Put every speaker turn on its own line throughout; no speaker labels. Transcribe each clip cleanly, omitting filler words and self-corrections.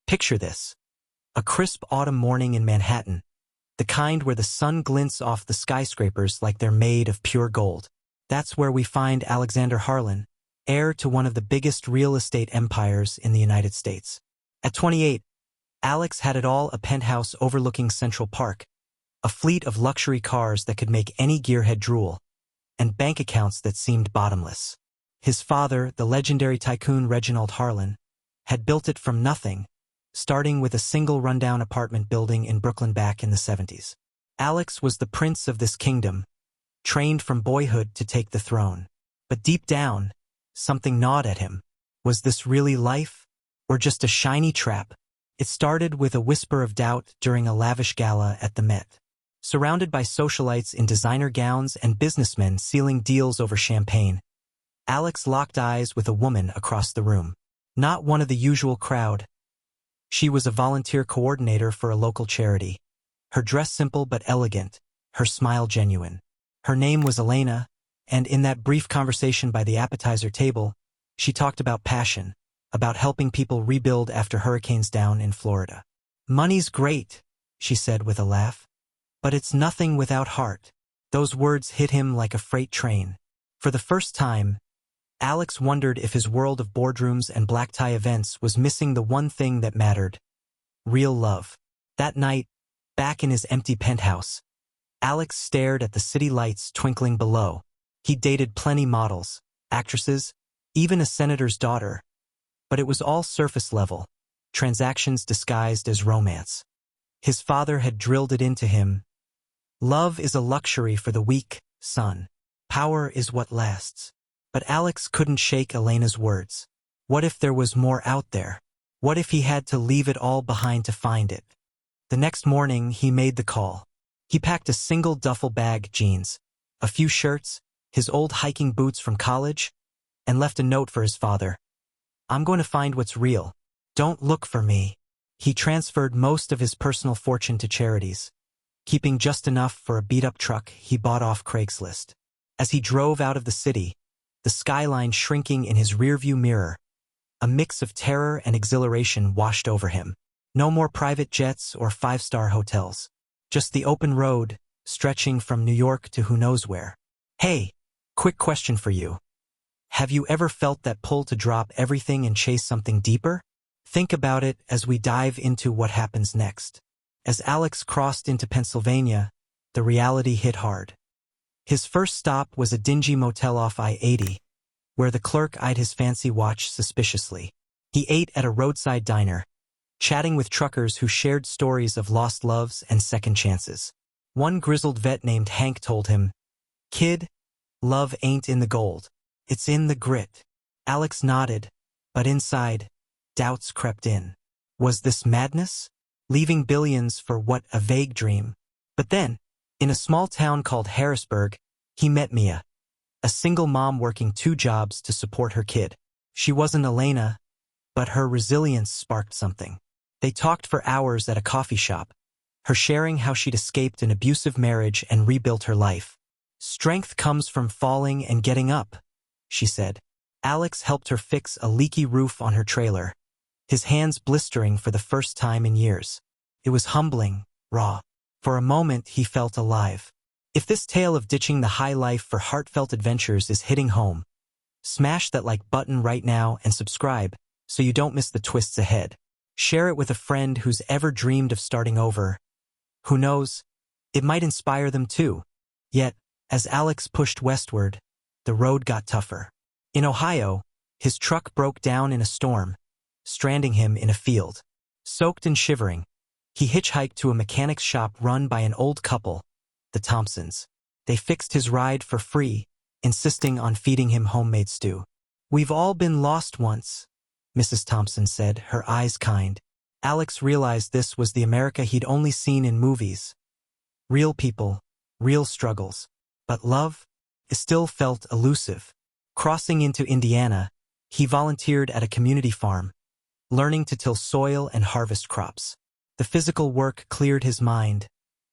Picture this. A crisp autumn morning in Manhattan, the kind where the sun glints off the skyscrapers like they're made of pure gold. That's where we find Alexander Harlan, heir to one of the biggest real estate empires in the United States. At 28, Alex had it all: a penthouse overlooking Central Park, a fleet of luxury cars that could make any gearhead drool, and bank accounts that seemed bottomless. His father, the legendary tycoon Reginald Harlan, had built it from nothing, starting with a single rundown apartment building in Brooklyn back in the 70s. Alex was the prince of this kingdom, trained from boyhood to take the throne. But deep down, something gnawed at him. Was this really life, or just a shiny trap? It started with a whisper of doubt during a lavish gala at the Met. Surrounded by socialites in designer gowns and businessmen sealing deals over champagne, Alex locked eyes with a woman across the room. Not one of the usual crowd. She was a volunteer coordinator for a local charity. Her dress simple but elegant, her smile genuine. Her name was Elena, and in that brief conversation by the appetizer table, she talked about passion, about helping people rebuild after hurricanes down in Florida. "Money's great," she said with a laugh, "but it's nothing without heart." Those words hit him like a freight train. For the first time, Alex wondered if his world of boardrooms and black-tie events was missing the one thing that mattered: real love. That night, back in his empty penthouse, Alex stared at the city lights twinkling below. He'd dated plenty models, actresses, even a senator's daughter. But it was all surface level, transactions disguised as romance. His father had drilled it into him. Love is a luxury for the weak, son. Power is what lasts. But Alex couldn't shake Elena's words. What if there was more out there? What if he had to leave it all behind to find it? The next morning, he made the call. He packed a single duffel bag, jeans, a few shirts, his old hiking boots from college, and left a note for his father. "I'm going to find what's real. Don't look for me." He transferred most of his personal fortune to charities, keeping just enough for a beat-up truck he bought off Craigslist. As he drove out of the city, the skyline shrinking in his rearview mirror, a mix of terror and exhilaration washed over him. No more private jets or five-star hotels. Just the open road, stretching from New York to who knows where. Hey, quick question for you. Have you ever felt that pull to drop everything and chase something deeper? Think about it as we dive into what happens next. As Alex crossed into Pennsylvania, the reality hit hard. His first stop was a dingy motel off I-80, where the clerk eyed his fancy watch suspiciously. He ate at a roadside diner, chatting with truckers who shared stories of lost loves and second chances. One grizzled vet named Hank told him, "Kid, love ain't in the gold. It's in the grit." Alex nodded, but inside, doubts crept in. Was this madness? Leaving billions for what, a vague dream? But then, in a small town called Harrisburg, he met Mia, a single mom working 2 jobs to support her kid. She wasn't Elena, but her resilience sparked something. They talked for hours at a coffee shop, her sharing how she'd escaped an abusive marriage and rebuilt her life. "Strength comes from falling and getting up," she said. Alex helped her fix a leaky roof on her trailer, his hands blistering for the first time in years. It was humbling, raw. For a moment, he felt alive. If this tale of ditching the high life for heartfelt adventures is hitting home, smash that like button right now and subscribe so you don't miss the twists ahead. Share it with a friend who's ever dreamed of starting over. Who knows, it might inspire them too. Yet, as Alex pushed westward, the road got tougher. In Ohio, his truck broke down in a storm, stranding him in a field. Soaked and shivering, he hitchhiked to a mechanic's shop run by an old couple, the Thompsons. They fixed his ride for free, insisting on feeding him homemade stew. "We've all been lost once," Mrs. Thompson said, her eyes kind. Alex realized this was the America he'd only seen in movies. Real people, real struggles. But love? It still felt elusive. Crossing into Indiana, he volunteered at a community farm, learning to till soil and harvest crops. The physical work cleared his mind,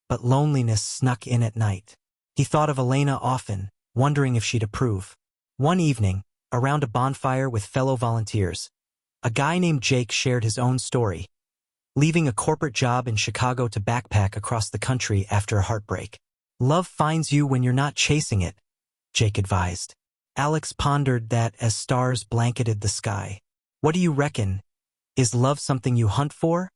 but loneliness snuck in at night. He thought of Elena often, wondering if she'd approve. One evening, around a bonfire with fellow volunteers, a guy named Jake shared his own story. leaving a corporate job in Chicago to backpack across the country after a heartbreak. Love finds you when you're not chasing it, Jake advised. Alex pondered that as stars blanketed the sky. What do you reckon? Is love something you hunt for?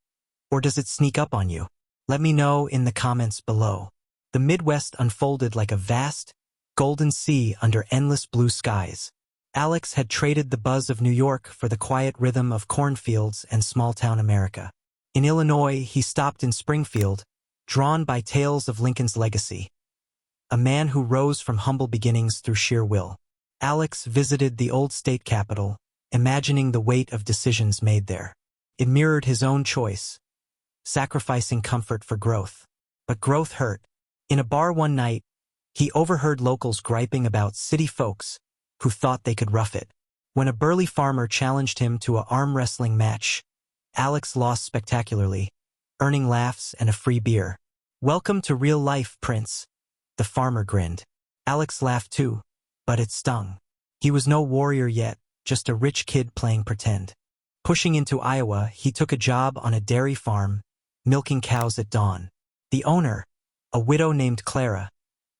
Or does it sneak up on you? Let me know in the comments below. The Midwest unfolded like a vast, golden sea under endless blue skies. Alex had traded the buzz of New York for the quiet rhythm of cornfields and small-town America. In Illinois, he stopped in Springfield, drawn by tales of Lincoln's legacy. A man who rose from humble beginnings through sheer will. Alex visited the old state capital, imagining the weight of decisions made there. It mirrored his own choice, sacrificing comfort for growth. But growth hurt. In a bar one night, he overheard locals griping about city folks who thought they could rough it. When a burly farmer challenged him to an arm wrestling match, Alex lost spectacularly, earning laughs and a free beer. "Welcome to real life, Prince," the farmer grinned. Alex laughed too, but it stung. He was no warrior yet, just a rich kid playing pretend. Pushing into Iowa, he took a job on a dairy farm, milking cows at dawn. The owner, a widow named Clara,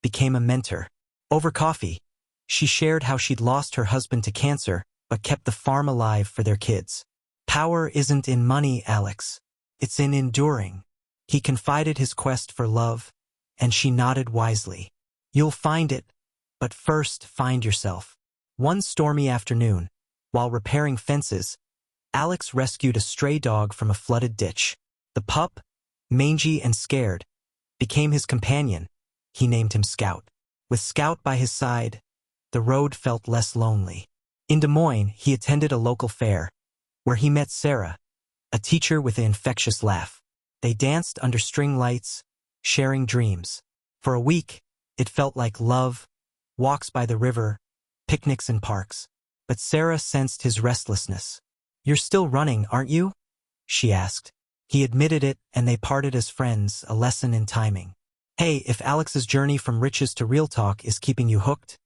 became a mentor. Over coffee, she shared how she'd lost her husband to cancer, but kept the farm alive for their kids. "Power isn't in money, Alex. It's in enduring." He confided his quest for love, and she nodded wisely. "You'll find it, but first find yourself." One stormy afternoon, while repairing fences, Alex rescued a stray dog from a flooded ditch. The pup, mangy and scared, became his companion. He named him Scout. With Scout by his side, the road felt less lonely. In Des Moines, he attended a local fair, where he met Sarah, a teacher with an infectious laugh. They danced under string lights, sharing dreams. For a week, it felt like love, walks by the river, picnics in parks. But Sarah sensed his restlessness. "You're still running, aren't you?" she asked. He admitted it, and they parted as friends, a lesson in timing. Hey, if Alex's journey from riches to real talk is keeping you hooked,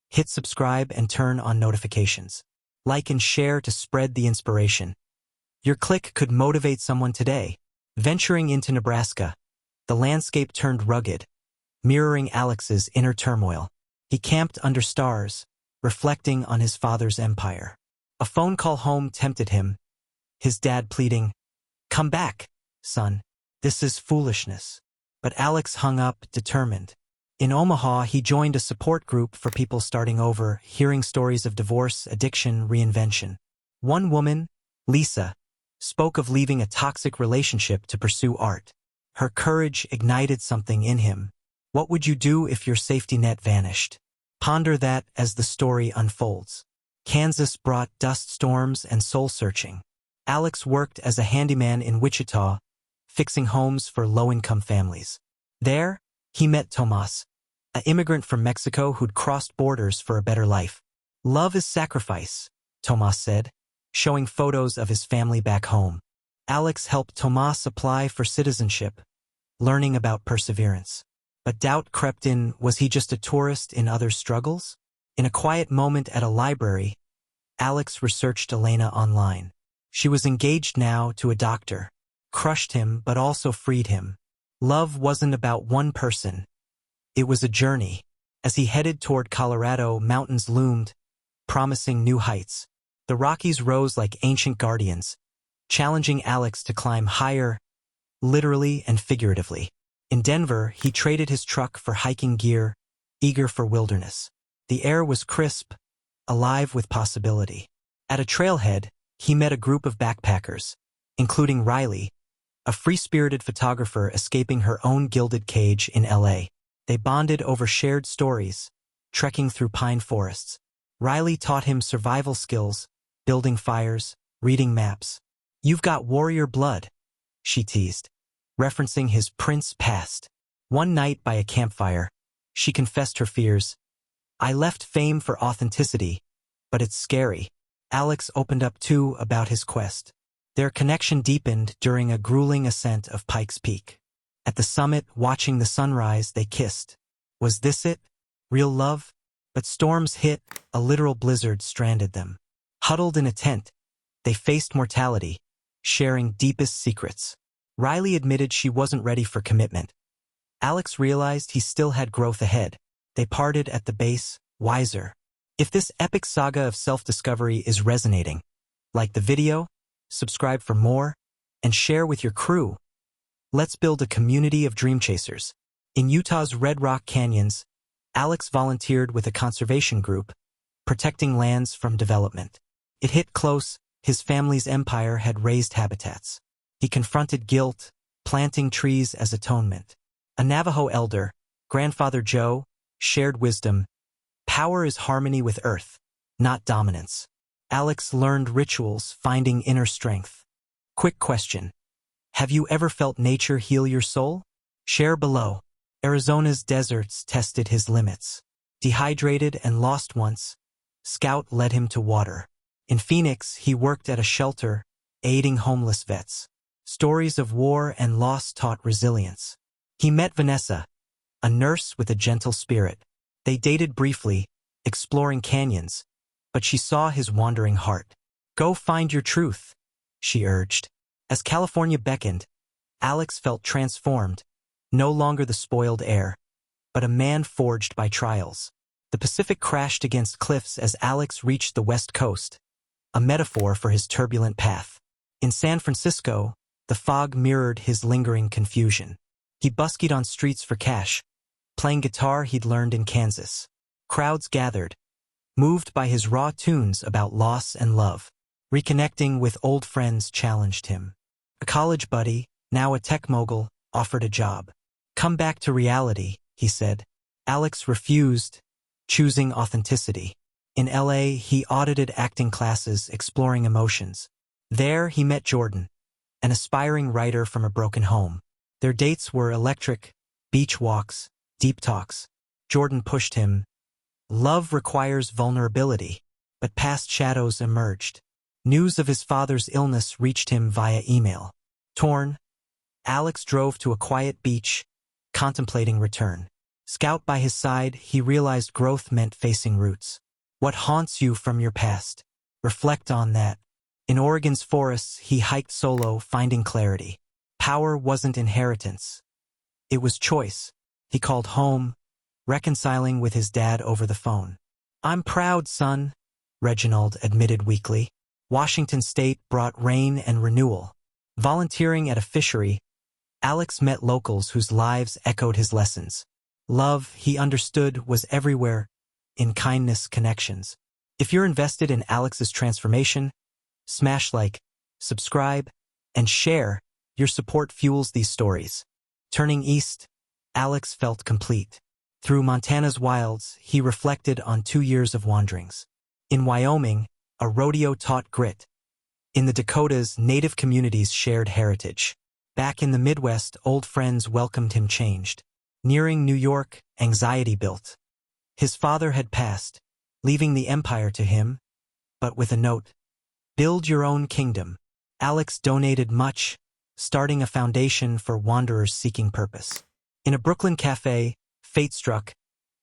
hit subscribe and turn on notifications. Like and share to spread the inspiration. Your click could motivate someone today. Venturing into Nebraska, the landscape turned rugged, mirroring Alex's inner turmoil. He camped under stars, reflecting on his father's empire. A phone call home tempted him, his dad pleading, "Come back, son. This is foolishness." But Alex hung up, determined. In Omaha, he joined a support group for people starting over, hearing stories of divorce, addiction, reinvention. One woman, Lisa, spoke of leaving a toxic relationship to pursue art. Her courage ignited something in him. What would you do if your safety net vanished? Ponder that as the story unfolds. Kansas brought dust storms and soul-searching. Alex worked as a handyman in Wichita, fixing homes for low-income families. There, he met Tomas, an immigrant from Mexico who'd crossed borders for a better life. "Love is sacrifice," Tomas said, showing photos of his family back home. Alex helped Tomas apply for citizenship, learning about perseverance. But doubt crept in. Was he just a tourist in others' struggles? In a quiet moment at a library, Alex researched Elena online. She was engaged now to a doctor. Crushed him, but also freed him. Love wasn't about one person. It was a journey. As he headed toward Colorado, mountains loomed, promising new heights. The Rockies rose like ancient guardians, challenging Alex to climb higher, literally and figuratively. In Denver, he traded his truck for hiking gear, eager for wilderness. The air was crisp, alive with possibility. At a trailhead, he met a group of backpackers, including Riley, a free-spirited photographer escaping her own gilded cage in LA. They bonded over shared stories, trekking through pine forests. Riley taught him survival skills, building fires, reading maps. "You've got warrior blood," she teased, referencing his prince past. One night by a campfire, she confessed her fears. "I left fame for authenticity, but it's scary." Alex opened up too about his quest. Their connection deepened during a grueling ascent of Pikes Peak. At the summit, watching the sunrise, they kissed. Was this it? Real love? But storms hit, a literal blizzard stranded them. Huddled in a tent, they faced mortality, sharing deepest secrets. Riley admitted she wasn't ready for commitment. Alex realized he still had growth ahead. They parted at the base, wiser. If this epic saga of self-discovery is resonating, like the video, subscribe for more, and share with your crew. Let's build a community of dream chasers. In Utah's Red Rock Canyons, Alex volunteered with a conservation group, protecting lands from development. It hit close. His family's empire had raised habitats. He confronted guilt, planting trees as atonement. A Navajo elder, Grandfather Joe, shared wisdom. Power is harmony with earth, not dominance. Alex learned rituals, finding inner strength. Quick question. Have you ever felt nature heal your soul? Share below. Arizona's deserts tested his limits. Dehydrated and lost once, Scout led him to water. In Phoenix, he worked at a shelter, aiding homeless vets. Stories of war and loss taught resilience. He met Vanessa, a nurse with a gentle spirit. They dated briefly, exploring canyons, but she saw his wandering heart. Go find your truth, she urged. As California beckoned, Alex felt transformed, no longer the spoiled heir, but a man forged by trials. The Pacific crashed against cliffs as Alex reached the West Coast, a metaphor for his turbulent path. In San Francisco, the fog mirrored his lingering confusion. He buskied on streets for cash, playing guitar he'd learned in Kansas. Crowds gathered, moved by his raw tunes about loss and love. Reconnecting with old friends challenged him. A college buddy, now a tech mogul, offered a job. Come back to reality, he said. Alex refused, choosing authenticity. In LA, he audited acting classes, exploring emotions. There, he met Jordan, an aspiring writer from a broken home. Their dates were electric, beach walks, deep talks. Jordan pushed him. Love requires vulnerability, but past shadows emerged. News of his father's illness reached him via email. Torn, Alex drove to a quiet beach, contemplating return. Scout by his side, he realized growth meant facing roots. What haunts you from your past? Reflect on that. In Oregon's forests, he hiked solo, finding clarity. Power wasn't inheritance. It was choice. He called home, reconciling with his dad over the phone. I'm proud, son, Reginald admitted weakly. Washington State brought rain and renewal. Volunteering at a fishery, Alex met locals whose lives echoed his lessons. Love, he understood, was everywhere, in kindness, connections. If you're invested in Alex's transformation, smash like, subscribe, and share. Your support fuels these stories. Turning east, Alex felt complete. Through Montana's wilds, he reflected on 2 years of wanderings. In Wyoming, a rodeo taught grit. In the Dakotas, native communities shared heritage. Back in the Midwest, old friends welcomed him changed. Nearing New York, anxiety built. His father had passed, leaving the empire to him, but with a note. Build your own kingdom. Alex donated much, starting a foundation for wanderers seeking purpose. In a Brooklyn cafe, fate struck.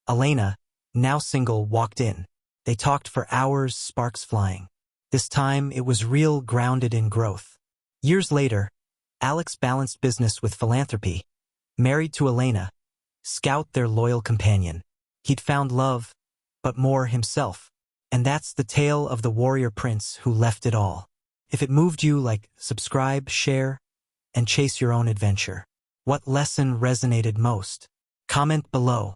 Elena, now single, walked in. They talked for hours, sparks flying. This time, it was real, grounded in growth. Years later, Alex balanced business with philanthropy. Married to Elena, Scout their loyal companion. He'd found love, but more himself. And that's the tale of the warrior prince who left it all. If it moved you, like, subscribe, share, and chase your own adventure. What lesson resonated most? Comment below.